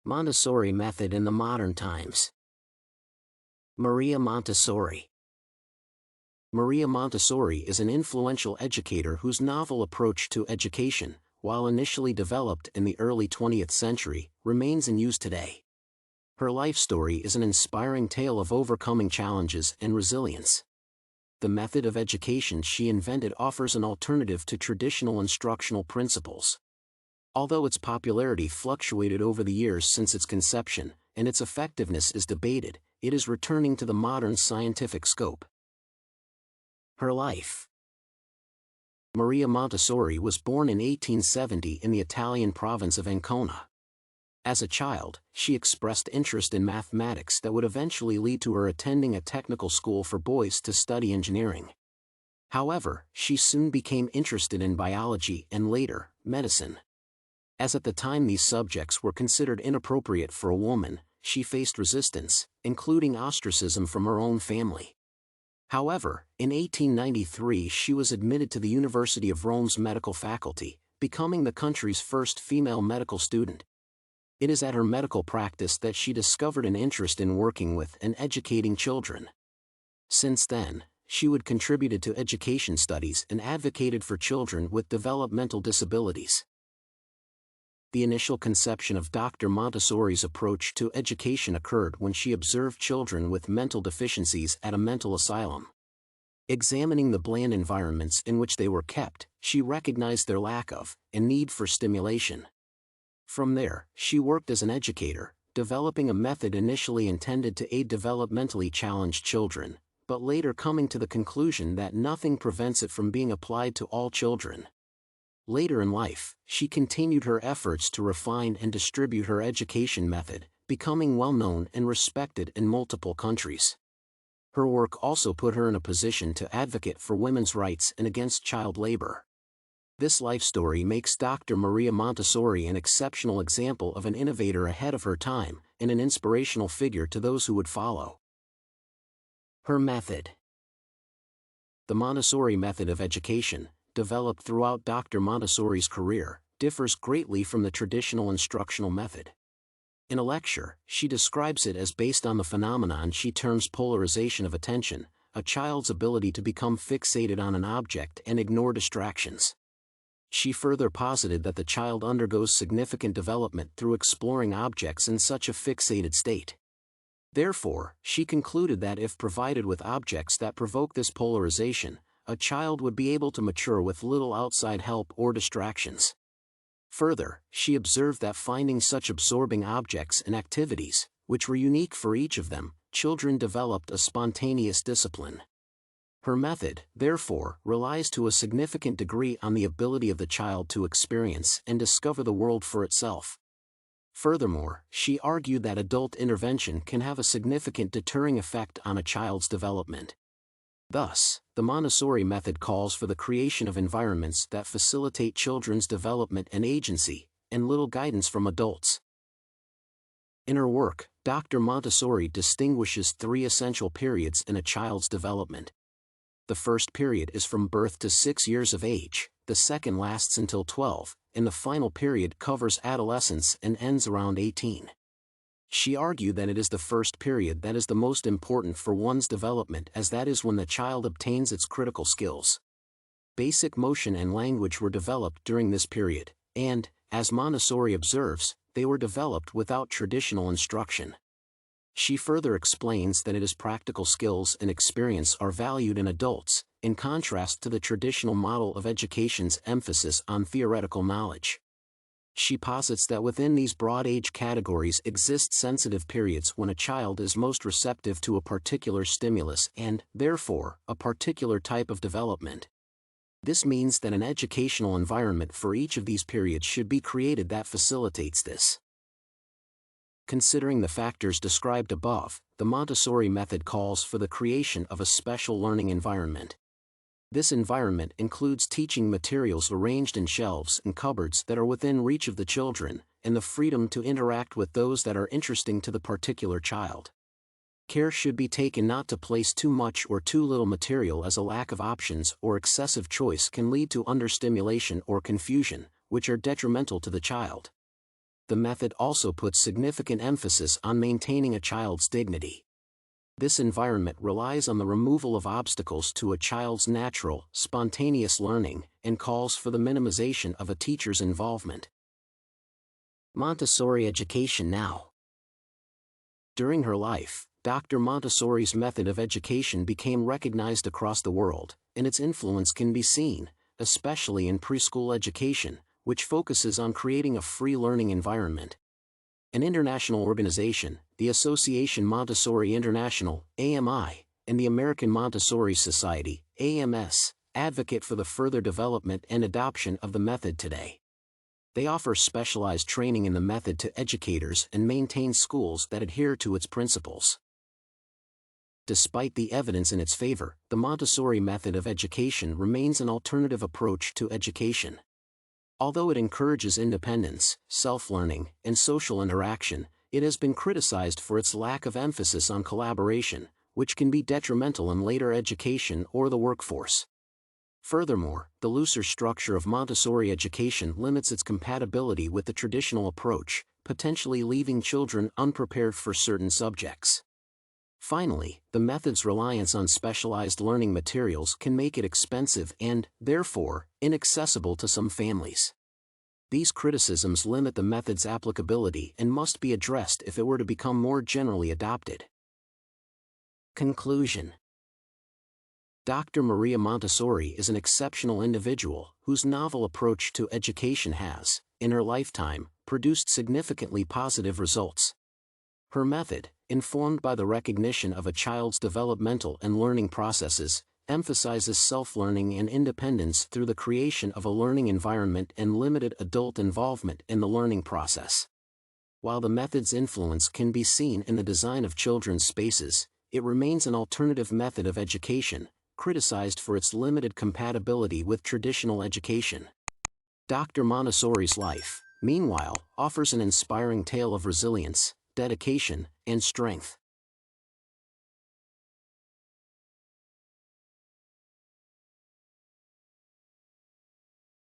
Montessori method in the modern times. Maria Montessori. Maria Montessori is an influential educator whose novel approach to education, while initially developed in the early 20th century, remains in use today. Her life story is an inspiring tale of overcoming challenges and resilience. The method of education she invented offers an alternative to traditional instructional principles. Although its popularity fluctuated over the years since its conception, and its effectiveness is debated, it is returning to the modern scientific scope. Her life. Maria Montessori was born in 1870 in the Italian province of Ancona. As a child, she expressed interest in mathematics that would eventually lead to her attending a technical school for boys to study engineering. However, she soon became interested in biology and later, medicine. As at the time these subjects were considered inappropriate for a woman, she faced resistance, including ostracism from her own family. However, in 1893 she was admitted to the University of Rome's medical faculty, becoming the country's first female medical student. It is at her medical practice that she discovered an interest in working with and educating children. Since then, she would contributed to education studies and advocated for children with developmental disabilities. The initial conception of Dr. Montessori's approach to education occurred when she observed children with mental deficiencies at a mental asylum. Examining the bland environments in which they were kept, she recognized their lack of, and need for stimulation. From there, she worked as an educator, developing a method initially intended to aid developmentally challenged children, but later coming to the conclusion that nothing prevents it from being applied to all children. Later in life, she continued her efforts to refine and distribute her education method, becoming well known and respected in multiple countries. Her work also put her in a position to advocate for women's rights and against child labor. This life story makes Dr. Maria Montessori an exceptional example of an innovator ahead of her time, and an inspirational figure to those who would follow. Her method. The Montessori method of education, developed throughout Dr. Montessori's career, differs greatly from the traditional instructional method. In a lecture, she describes it as based on the phenomenon she terms polarization of attention, a child's ability to become fixated on an object and ignore distractions. She further posited that the child undergoes significant development through exploring objects in such a fixated state. Therefore, she concluded that if provided with objects that provoke this polarization, a child would be able to mature with little outside help or distractions. Further, she observed that finding such absorbing objects and activities, which were unique for each of them, children developed a spontaneous discipline. Her method, therefore, relies to a significant degree on the ability of the child to experience and discover the world for itself. Furthermore, she argued that adult intervention can have a significant deterring effect on a child's development. Thus, the Montessori method calls for the creation of environments that facilitate children's development and agency, and little guidance from adults. In her work, Dr. Montessori distinguishes three essential periods in a child's development. The first period is from birth to 6 years of age, the second lasts until 12, and the final period covers adolescence and ends around 18. She argued that it is the first period that is the most important for one's development, as that is when the child obtains its critical skills. Basic motion and language were developed during this period, and, as Montessori observes, they were developed without traditional instruction. She further explains that it is practical skills and experience are valued in adults, in contrast to the traditional model of education's emphasis on theoretical knowledge. She posits that within these broad age categories exist sensitive periods when a child is most receptive to a particular stimulus and, therefore, a particular type of development. This means that an educational environment for each of these periods should be created that facilitates this. Considering the factors described above, the Montessori method calls for the creation of a special learning environment. This environment includes teaching materials arranged in shelves and cupboards that are within reach of the children, and the freedom to interact with those that are interesting to the particular child. Care should be taken not to place too much or too little material, as a lack of options or excessive choice can lead to understimulation or confusion, which are detrimental to the child. the method also puts significant emphasis on maintaining a child's dignity. This environment relies on the removal of obstacles to a child's natural, spontaneous learning, and calls for the minimization of a teacher's involvement. Montessori education now. During her life, Dr. Montessori's method of education became recognized across the world, and its influence can be seen, especially in preschool education, which focuses on creating a free learning environment. An international organization, the Association Montessori International, AMI, and the American Montessori Society, AMS, advocate for the further development and adoption of the method today. They offer specialized training in the method to educators and maintain schools that adhere to its principles. Despite the evidence in its favor, the Montessori method of education remains an alternative approach to education. Although it encourages independence, self-learning, and social interaction, it has been criticized for its lack of emphasis on collaboration, which can be detrimental in later education or the workforce. Furthermore, the looser structure of Montessori education limits its compatibility with the traditional approach, potentially leaving children unprepared for certain subjects. Finally, the method's reliance on specialized learning materials can make it expensive and, therefore, inaccessible to some families. These criticisms limit the method's applicability and must be addressed if it were to become more generally adopted. Conclusion. Dr. Maria Montessori is an exceptional individual whose novel approach to education has, in her lifetime, produced significantly positive results. Her method, informed by the recognition of a child's developmental and learning processes, emphasizes self-learning and independence through the creation of a learning environment and limited adult involvement in the learning process. While the method's influence can be seen in the design of children's spaces, it remains an alternative method of education, criticized for its limited compatibility with traditional education. Dr. Montessori's life, meanwhile, offers an inspiring tale of resilience, dedication, and strength.